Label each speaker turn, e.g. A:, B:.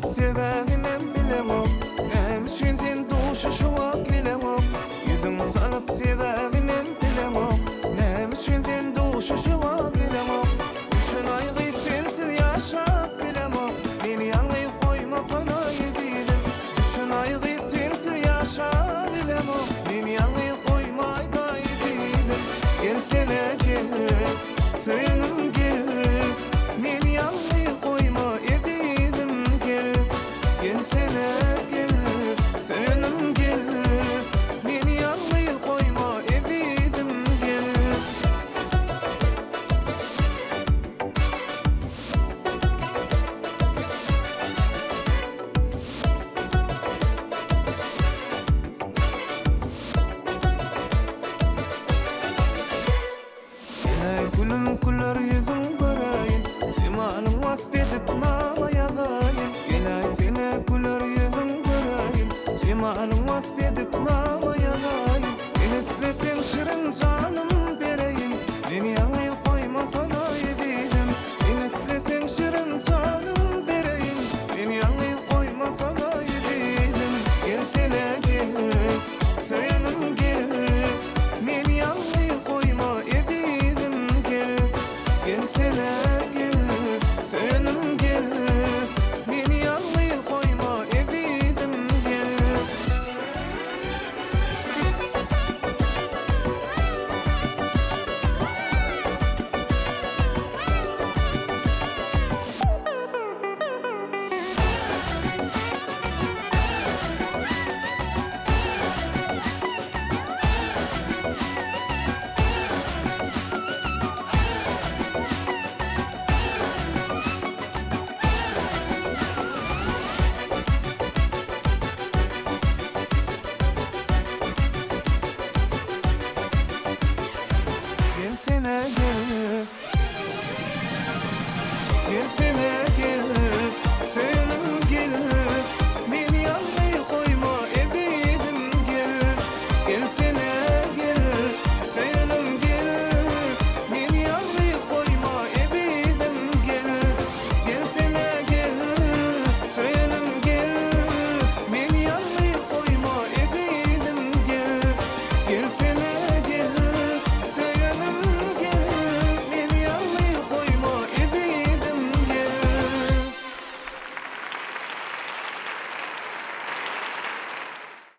A: salıp sebebini bilemem. Neymişin sen duşuşuğa gelemem. Yüzün salıp sebebini bilemem. Neymişin sen duşuşuğa gelemem. Düşün aygı sensiz yaşap bilemem. Beni yalnız koyma sana yedim. Düşün aygı sensiz yaşap bilemem. Beni yalnız koyma da yedim. Gelsene gel, söylenim gel. Beni yalnız koyma yedim gel. Gelsene gel, söylenim gel. Beni yalnız koyma yedim gel. Gülüm güller yüzüm göreyim. Cemalım vasf edip nama yazayım. Gelay sene güller yüzüm göreyim. Cemalım vasf edip nama yazayım. Sen istesin şirin canım